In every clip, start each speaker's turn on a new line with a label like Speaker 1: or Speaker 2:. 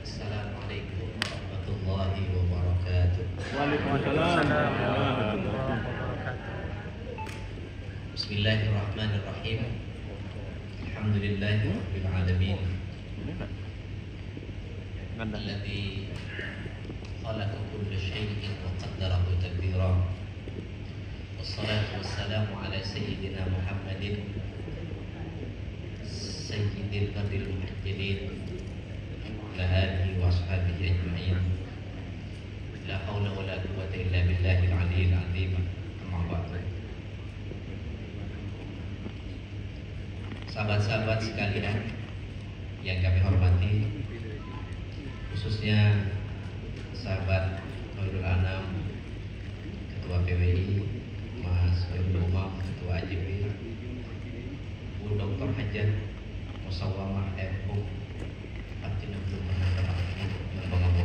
Speaker 1: Assalamualaikum warahmatullahi wabarakatuh.
Speaker 2: Waalaikumsalam warahmatullahi wabarakatuh.
Speaker 1: Bismillahirrahmanirrahim. Alhamdulillahi rabbil alamin. Alladzi khalaqa kulla syai'in wa qaddarahu taqdira. Wassalatu wassalamu ala sayyidina Muhammadin sayyidil fadil muhajjalin wa alihi wa ashabihi ajma'in. La haula wa la quwwata illa billahil aliyyil azim. Amma ba'du. Sahabat-sahabat sekalian yang kami hormati, khususnya sahabat Khairul Anam, Ketua PWI, Mas Khairul Umam, Ketua AJB, Bu Dr. Hajat Musawwamah MU, Fatina belum pernah bertemu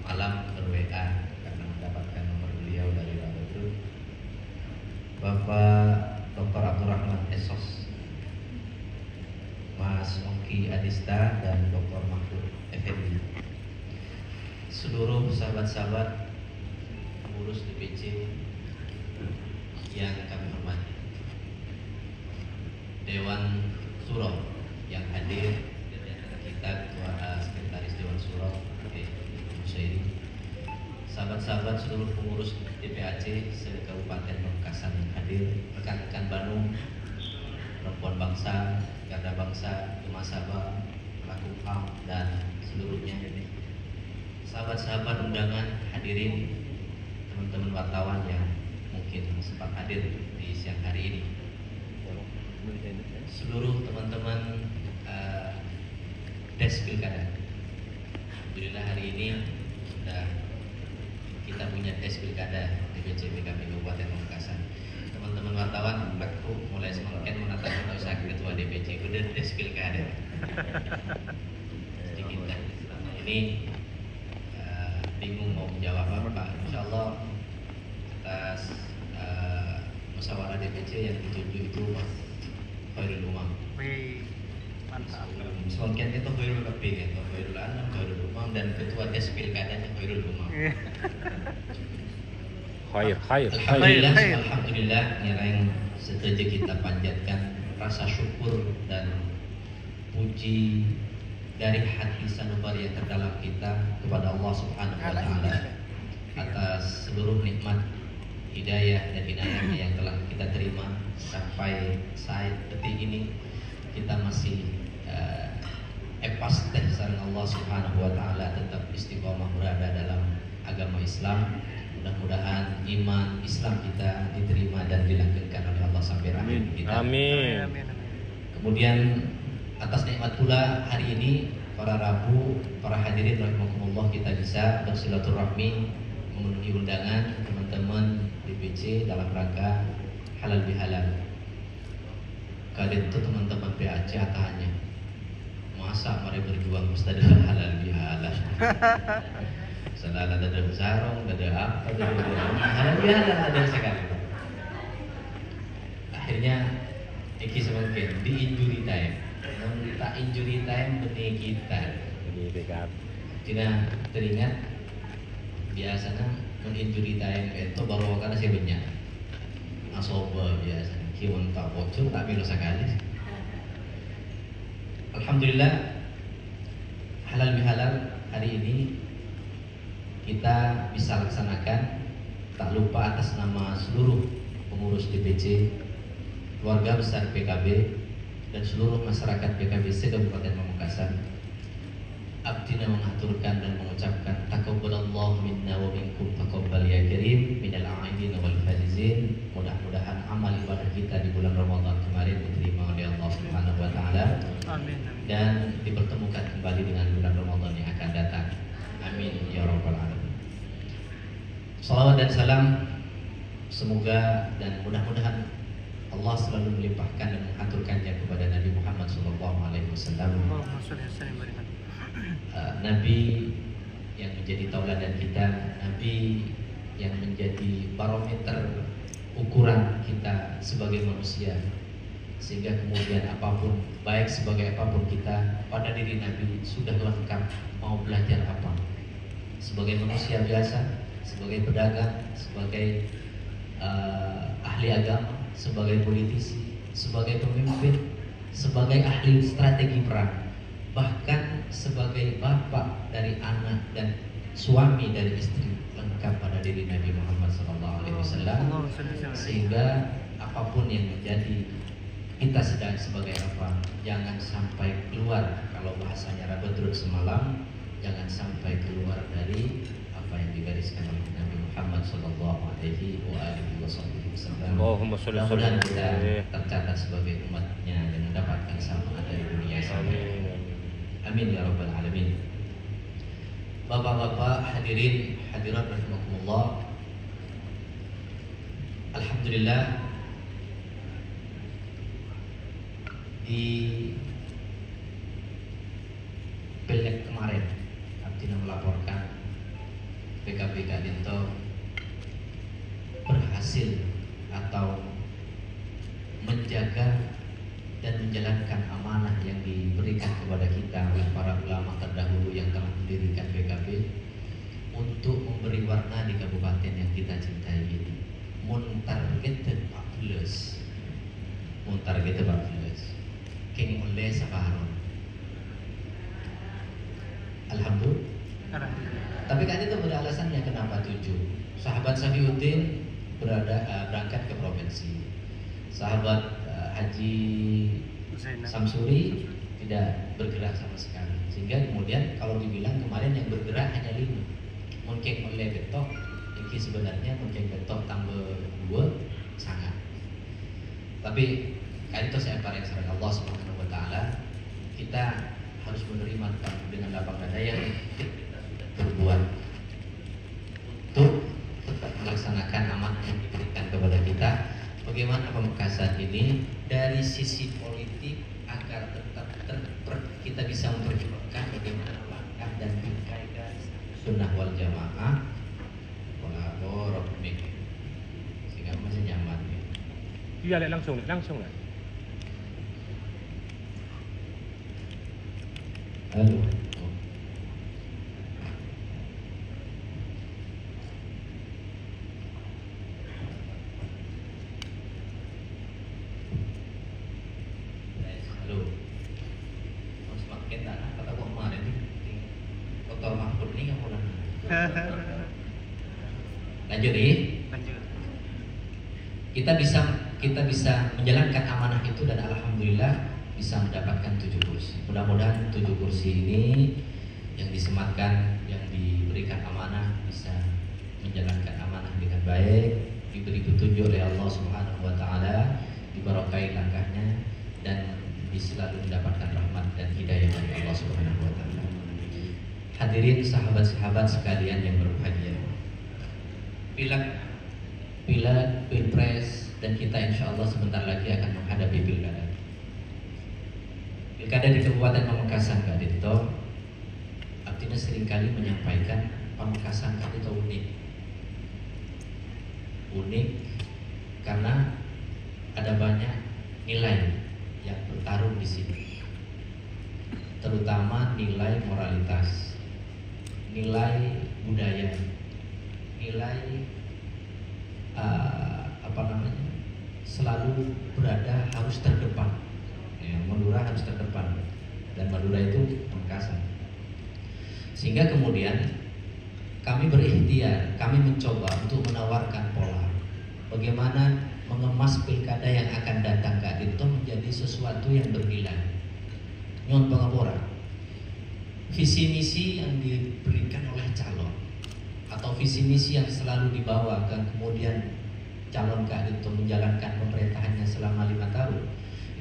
Speaker 1: malam ber-WA karena mendapatkan nomor beliau dari Bapak Bapak Dr. Abdurrahman Esos, Mas Ongki Adista, dan Dr. Mahfud Effendi, seluruh sahabat-sahabat pengurus DPC yang kami hormati, Dewan Suro yang hadir dari antara kita, Ketua Sekretaris Dewan Suro Musairi, sahabat-sahabat seluruh pengurus DPAC se-Kabupaten Pamekasan yang hadir, rekan-rekan Bandung, perempuan bangsa, garda bangsa, Tumasaba, pelaku HAM, dan seluruhnya, sahabat-sahabat undangan, hadirin, teman-teman wartawan yang mungkin sempat hadir di siang hari ini, seluruh teman-teman Des Pilkada. Alhamdulillah hari ini sudah kita punya Des Pilkada DPC PKB Kabupaten Pamekasan. Teman-teman wartawan aku mulai semakin menatap usaha ketua DPC udah Des Pilkada. Sedikit dah. Ini bingung mau menjawab apa. Insya Allah atas musyawarah DPC yang ditunjuk itu Mas Khairul Umam.
Speaker 2: Mantap.
Speaker 1: Soalnya itu Khairul Keping, itu Khairul Anam, Khairul Umam, dan ketua Des Pilkadanya Khairul Umam. Alhamdulillah yang setuju kita panjatkan rasa syukur dan puji dari hati sanubari yang terdalam kita kepada Allah Subhanahu wa Ta'ala atas seluruh nikmat hidayah dan inayahnya yang telah kita terima sampai saat detik ini. Kita masih epasteh sareng Allah Subhanahu wa Ta'ala, tetap istiqomah berada dalam agama Islam. Mudah-mudahan iman Islam kita diterima dan dilanggengkan oleh Allah sampai akhir kita.
Speaker 3: Amin.
Speaker 1: Kemudian atas nikmat pula hari ini para Rabu, para hadirin rahimakumullah, kita bisa bersilaturahmi memenuhi undangan teman-teman DPC dalam rangka halal bihalal. Kalian itu teman-teman PAC hanya masa mari berjuang mesti ada halal bihalal. Selalu ada sarung, ada apa, halal bihalal ada sekali. Akhirnya iki semakin di injury time. Tak injury time benih kita. Tidak teringat biasanya injury time itu baru karena saya banyak asoba biasanya kiwan tak bocor tak bilu sekali. Alhamdulillah halal bihalal hari ini kita bisa laksanakan, tak lupa atas nama seluruh pengurus DPC, keluarga besar PKB, dan seluruh masyarakat PKB se-Kabupaten Pamekasan. Abdina mengaturkan dan mengucapkan taqabbalallahu minna wa minkum taqabbal ya karim minal a'idin wal faizin. Mudah-mudahan amal ibadah kita di bulan Ramadan kemarin diterima oleh Allah Subhanahu wa Ta'ala.
Speaker 2: Amin.
Speaker 1: Dan dipertemukan kembali dengan bulan Ramadan yang akan datang. Amin ya rabbal alamin. Salawat dan salam semoga dan mudah-mudahan Allah selalu melimpahkan dan mengaturkannya kepada Nabi Muhammad SAW. Nabi yang menjadi tauladan kita, Nabi yang menjadi barometer ukuran kita sebagai manusia, sehingga kemudian apapun, baik sebagai apapun kita, pada diri Nabi sudah lengkap mau belajar apa? Sebagai manusia biasa, sebagai pedagang, sebagai ahli agama, sebagai politisi, sebagai pemimpin, sebagai ahli strategi perang, bahkan sebagai bapak dari anak dan suami dari istri, lengkap pada diri Nabi Muhammad SAW. Sehingga apapun yang menjadi kita sedang sebagai apa, jangan sampai keluar, kalau bahasanya Rabadrut semalam, jangan sampai keluar dari apa yang digariskan oleh Nabi Muhammad SAW. Mudah-mudahan kita tercatat sebagai umatnya dan mendapatkan syafaat dari dunia sampai. Amin ya rabbal alamin. Bapak-bapak, hadirin hadirat rahimakumullah. Alhamdulillah, di Pileg kemarin Abdina melaporkan PKB Kadinto berhasil atau menjaga dan menjalankan amanah yang diberikan kepada kita oleh para ulama terdahulu yang telah mendirikan PKB untuk memberi warna di kabupaten yang kita cintai ini. Target 14, target 14, kini oleh separuh. Alhamdulillah. Tapi kan itu beralasannya kenapa 7. Sahabat Safiuddin berangkat ke provinsi. Sahabat Haji Samsuri tidak bergerak sama sekali. Sehingga kemudian kalau dibilang kemarin yang bergerak hanya 5. Mungkin oleh betok, ini sebenarnya mungkin betok tambah 2 sangat. Tapi kali itu saya pareng sareng Allah Subhanahu wa taala, kita harus menerima dengan lapang dada yang berbuat untuk tetap melaksanakan amanah yang diberikan kepada kita. Bagaimana Pamekasan ini dari sisi politik agar tetap kita bisa memperjuangkan bagaimana langkah dan kaidah sunnah wal jamaah kolaborasi sehingga masih nyaman.
Speaker 3: Iya, langsung lah.
Speaker 1: Halo. Lanjut nih. Kita bisa menjalankan amanah itu dan alhamdulillah bisa mendapatkan 7 kursi. Mudah-mudahan 7 kursi ini yang disematkan, yang diberikan amanah bisa menjalankan amanah dengan baik, diberi petunjuk oleh Allah Subhanahu wa taala, diberkahi langkahnya dan selalu mendapatkan rahmat dan hidayah dari Allah Subhanahu wa taala. Hadirin sahabat-sahabat sekalian yang berbahagia. Pileg, pilpres, dan kita insya Allah sebentar lagi akan menghadapi pilkada. Pilkada di Kabupaten Pamekasan Kadinto, artinya seringkali menyampaikan Pamekasan Kadinto unik karena ada banyak nilai yang bertarung di sini, terutama nilai moralitas, nilai budaya, nilai selalu berada harus terdepan. Ya, Madura harus terdepan dan Madura itu Pamekasan. Sehingga kemudian kami berikhtiar, kami mencoba untuk menawarkan pola bagaimana mengemas pilkada yang akan datang ke Adinto menjadi sesuatu yang bernilai. Nyon pengapura, visi misi yang diberikan oleh calon atau visi misi yang selalu dibawakan kemudian calon Kadinto menjalankan pemerintahannya selama 5 tahun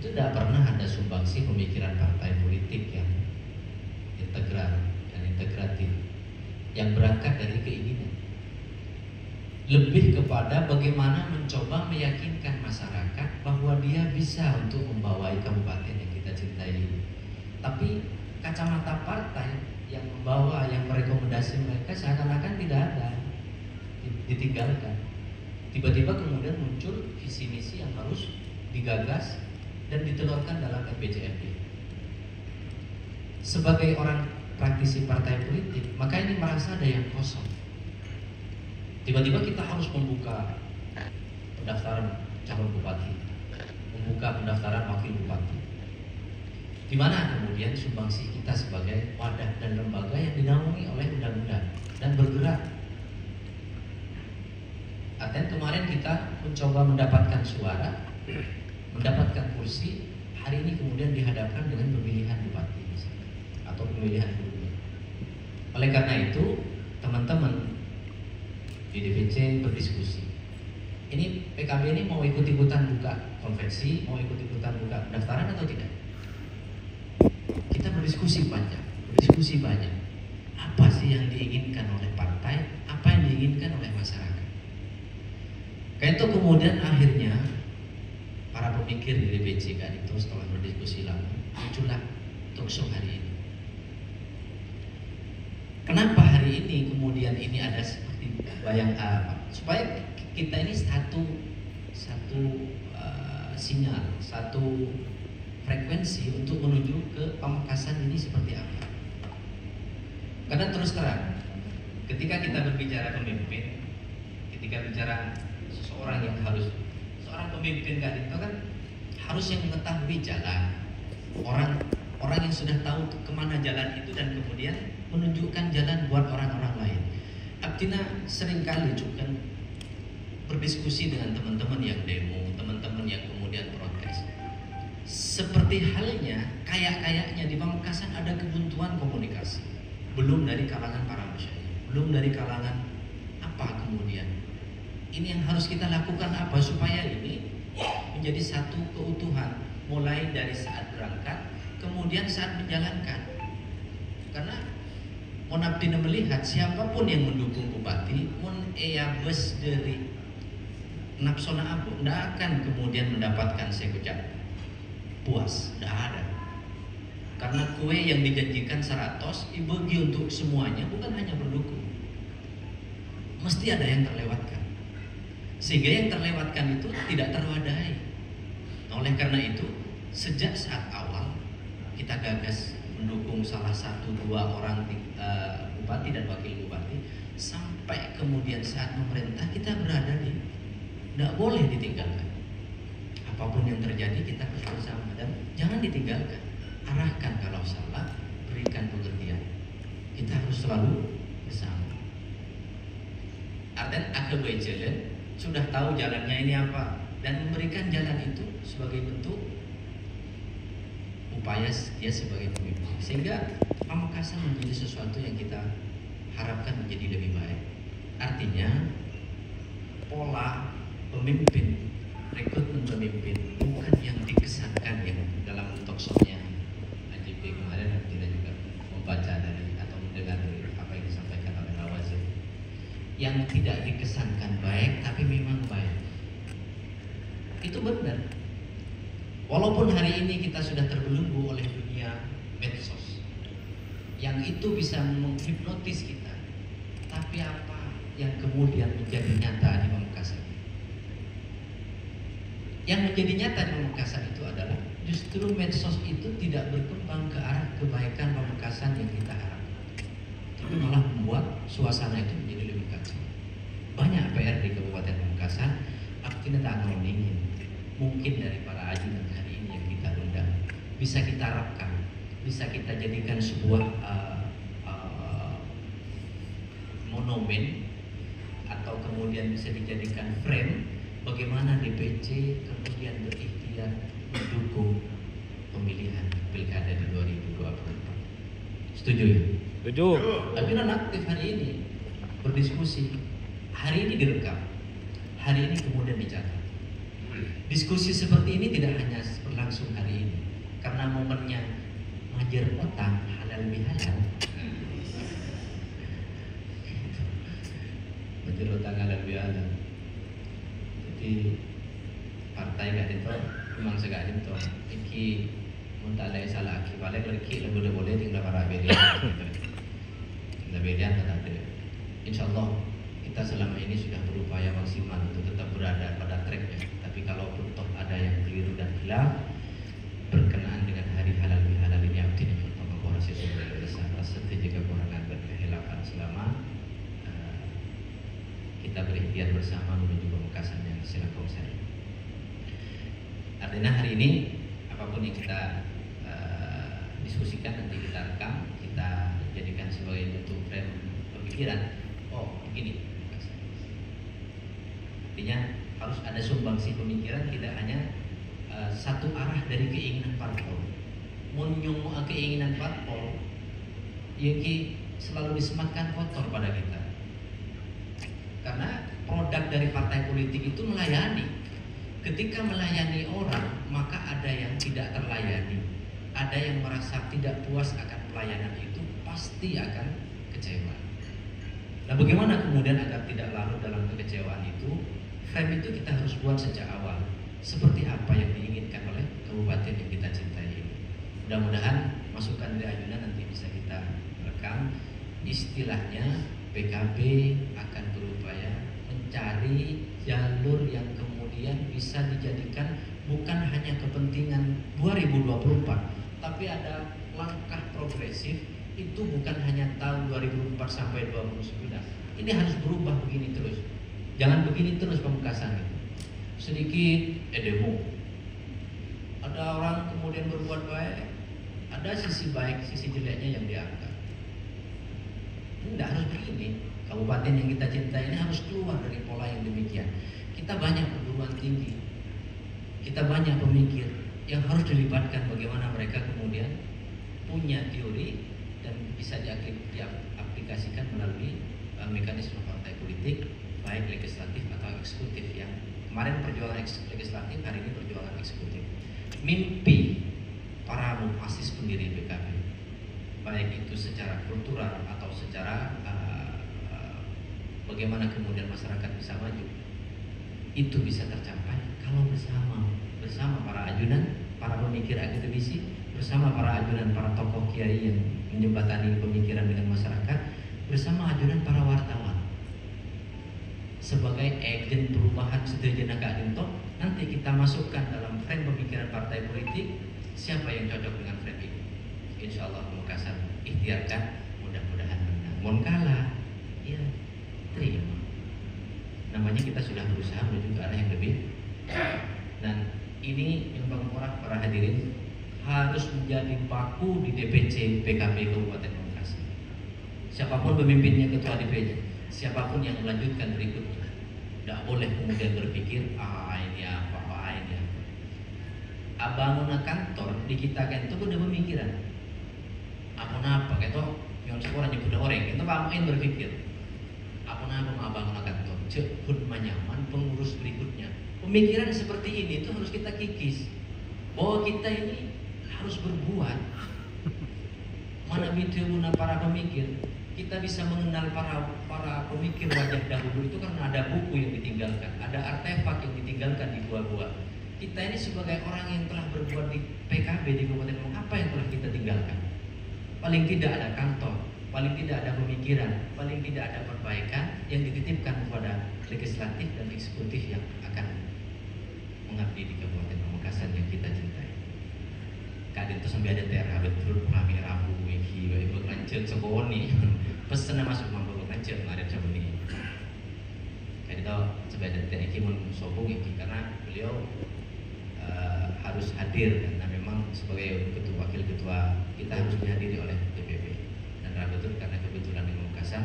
Speaker 1: itu tidak pernah ada sumbangsi pemikiran partai politik yang integral dan integratif yang berangkat dari keinginan, lebih kepada bagaimana mencoba meyakinkan masyarakat bahwa dia bisa untuk membawai kabupaten yang kita cintai ini. Tapi kacamata partai yang membawa, yang merekomendasi mereka seakan-akan tidak ada, ditinggalkan. Tiba-tiba kemudian muncul visi misi yang harus digagas dan ditelurkan dalam RPJMD. Sebagai orang praktisi partai politik, maka ini merasa ada yang kosong. Tiba-tiba kita harus membuka pendaftaran calon bupati, membuka pendaftaran wakil bupati. Di mana kemudian sumbangsi kita sebagai wadah dan lembaga yang dinaungi oleh undang-undang dan bergerak. Artinya kemarin kita mencoba mendapatkan suara, mendapatkan kursi, hari ini kemudian dihadapkan dengan pemilihan bupati atau pemilihan gubernur. Oleh karena itu, teman-teman di DPC berdiskusi. Ini PKB ini mau ikut-ikutan buka konvensi, mau ikut-ikutan buka pendaftaran atau tidak? Kita berdiskusi banyak. Apa sih yang diinginkan oleh partai? Apa yang diinginkan oleh masyarakat? Kayak itu kemudian akhirnya para pemikir di DPC kan itu setelah berdiskusi lama muncullah talkshow hari ini. Kenapa hari ini kemudian ini ada seperti bayang supaya kita ini satu sinyal, satu frekuensi untuk menuju ke Pamekasan ini seperti apa? Karena terus terang, ketika kita berbicara pemimpin, ketika bicara seseorang yang harus seorang pemimpin kan itu kan harus yang mengetahui jalan, orang yang sudah tahu kemana jalan itu dan kemudian menunjukkan jalan buat orang-orang lain. Artinya seringkali juga berdiskusi dengan teman-teman yang demo, teman-teman yang kemudian protes. Seperti halnya kayaknya di Pamekasan ada kebuntuan komunikasi. Belum dari kalangan para masyayikh, belum dari kalangan apa kemudian. Ini yang harus kita lakukan apa supaya ini menjadi satu keutuhan mulai dari saat berangkat kemudian saat menjalankan. Karena monabdina melihat siapapun yang mendukung bupati mun bes dari napsona abu tidak akan kemudian mendapatkan sekejap puas, tidak ada. Karena kue yang dijanjikan 100 dibagi untuk semuanya, bukan hanya pendukung. Mesti ada yang terlewatkan. Sehingga yang terlewatkan itu tidak terwadahi. Nah, oleh karena itu, sejak saat awal kita gagas mendukung salah satu dua orang bupati dan wakil bupati, sampai kemudian saat memerintah kita berada di tidak boleh ditinggalkan. Apapun yang terjadi kita harus bersama dan jangan ditinggalkan. Arahkan kalau salah, berikan pengertian. Kita harus selalu bersama. Artinya akhirnya jalan sudah tahu jalannya ini apa dan memberikan jalan itu sebagai bentuk upaya dia sebagai pemimpin. Sehingga Pamekasan menjadi sesuatu yang kita harapkan menjadi lebih baik. Artinya pola pemimpin, rekrutmen pemimpin bukan yang dikesankan yang dalam talkshow-nya kemarin kita juga membaca dari atau mendengar dari apa yang disampaikan oleh Pak Wazir yang tidak dikesankan baik tapi memang baik. Itu benar. Walaupun hari ini kita sudah terbelenggu oleh dunia medsos yang itu bisa menghipnotis kita, tapi apa yang kemudian menjadi nyata di Pamekasan? Yang menjadi nyata di Pamekasan itu adalah justru medsos itu tidak berkembang ke arah kebaikan Pamekasan yang kita harapkan, tapi malah membuat suasana itu menjadi lebih kacau. Banyak PR di Kabupaten Pamekasan, artinya tak dingin. Mungkin dari para ajudan hari ini yang kita undang bisa kita harapkan, bisa kita jadikan sebuah monumen atau kemudian bisa dijadikan frame bagaimana DPC kemudian berikhtiar mendukung pemilihan pilkada di 2024. Setuju ya?
Speaker 3: Setuju.
Speaker 1: Tapi non aktif hari ini berdiskusi, hari ini direkam, hari ini kemudian dicatat. Diskusi seperti ini tidak hanya berlangsung hari ini, karena momennya ngajar otak halal bihalal. Ngajar otak halal bihalal. Jadi partai gak itu memang segala itu iki muntah lagi salah aki balik lagi boleh tinggal para belian tinggal belian tetap ada. Insyaallah kita selama ini sudah berupaya maksimal untuk tetap berada pada tracknya. Tapi kalaupun toh ada yang keliru dan hilaf berkenaan dengan hari halal bihalal ini, artinya kita mengkorasi sumber besar. setuju kekurangan berkehilapan selama kita berikhtiar bersama menuju pemekasan yang silaturahmi. Artinya hari ini apapun yang kita diskusikan nanti kita rekam, kita jadikan sebagai bentuk frame pemikiran. Oh begini, artinya harus ada sumbangsi pemikiran, tidak hanya satu arah dari keinginan parpol. Menyungguh keinginan parpol yang selalu disematkan kotor pada kita. Karena produk dari partai politik itu melayani. Ketika melayani orang, maka ada yang tidak terlayani. Ada yang merasa tidak puas akan pelayanan itu, pasti akan kecewa. Nah, bagaimana kemudian agar tidak larut dalam kekecewaan itu? Frame itu kita harus buat sejak awal. Seperti apa yang diinginkan oleh kabupaten yang kita cintai ini. Mudah-mudahan masukan dari Ayunan nanti bisa kita rekam. Istilahnya PKB akan berupaya mencari jalur yang kemudian bisa dijadikan bukan hanya kepentingan 2024, tapi ada langkah progresif. Itu bukan hanya tahun 2004 sampai 2029. Ini harus berubah begini terus. Jangan begini terus pemekasan itu. Sedikit demo. Ada orang kemudian berbuat baik, ada sisi baik, sisi jeleknya yang diangkat. Ini tidak harus begini. Kabupaten yang kita cintai ini harus keluar dari pola yang demikian. Kita banyak perguruan tinggi, kita banyak pemikir yang harus dilibatkan bagaimana mereka kemudian punya teori dan bisa diaplikasikan melalui mekanisme partai politik, baik legislatif atau eksekutif. Yang kemarin perjuangan legislatif, hari ini perjuangan eksekutif. Mimpi para muassis pendiri PKB, baik itu secara kultural atau secara bagaimana kemudian masyarakat bisa maju, itu bisa tercapai kalau bersama para ajunan, para pemikir akademisi, bersama para ajunan, para tokoh kiai yang menjembatani pemikiran dengan masyarakat, bersama ajunan para wartawan. Sebagai agen perubahan Sedrajana Kak Dinto, nanti kita masukkan dalam frame pemikiran partai politik siapa yang cocok dengan frame ini. Insya Allah Pemekasan ikhtiarkan, mudah-mudahan menang. Mohon kalah, ya terima. Namanya kita sudah berusaha menuju ke arah yang lebih. Dan ini yang Pemurah, para hadirin, harus menjadi baku di DPC PKB Kabupaten Pamekasan. Siapapun pemimpinnya, ketua DPC, siapapun yang melanjutkan berikutnya, tidak boleh kemudian berpikir ini apa, ini apa. Abangun kantor di kita kan itu udah pemikiran. Apa gitu yang sekolah nyebut orang itu pamain berpikir apa abangun kantor cek pun nyaman pengurus berikutnya. Pemikiran seperti ini itu harus kita kikis bahwa kita ini harus berbuat. Mana video para pemikir, kita bisa mengenal para pemikir wajah dahulu itu karena ada buku yang ditinggalkan, ada artefak yang ditinggalkan di gua-gua. Kita ini sebagai orang yang telah berbuat di PKB di Kabupaten Pamekasan, apa yang telah kita tinggalkan? Paling tidak ada kantor, paling tidak ada pemikiran, paling tidak ada perbaikan yang dititipkan kepada legislatif dan eksekutif yang akan mengabdi di Kabupaten Pamekasan yang kita cintai. Kadang itu sampai ada daerah betul kami rabu iki ibu lanjut sekoni pesen masuk mampu lanjut ada jam ini. Kayak itu sampai ada daerah iki mun sobung iki karena beliau harus hadir karena memang sebagai ketua wakil ketua kita harus dihadiri oleh DPP dan betul karena kebetulan di Pamekasan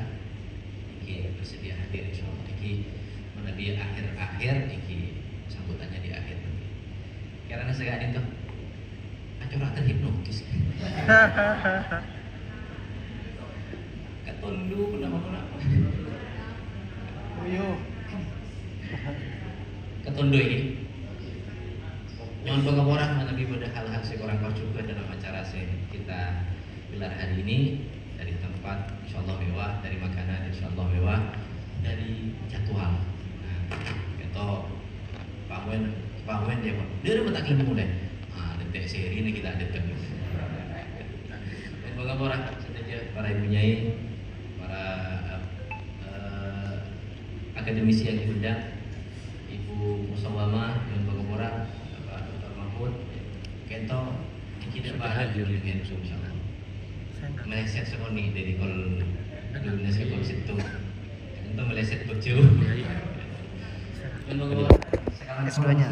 Speaker 1: iki bersedia hadir insyaallah iki menabi akhir-akhir iki sambutannya di akhir nanti. Karena segala itu acara terhipnotis. Ketundu kenapa? Ketundu ini. Nyon pengaborah menabi pada hal-hal seorang kau juga dalam acara kita gelar hari ini dari tempat insyaallah mewah, dari makanan insyaallah mewah, dari jadwal. Nah, itu Pak Wen dia udah betaklim mulai. Detik seri ini kita adakan. Dan pengaborah saja para ibu nyai, para akademisi yang diundang, Ibu Musawamah dan pengaborah Kento kita bahas
Speaker 2: Saya enggak.
Speaker 1: meleset sekali dari kol dunia sekolah situ itu meleset ke jauh
Speaker 2: Iya, iya. Saya enggak.
Speaker 1: sekarang
Speaker 4: S2-nya.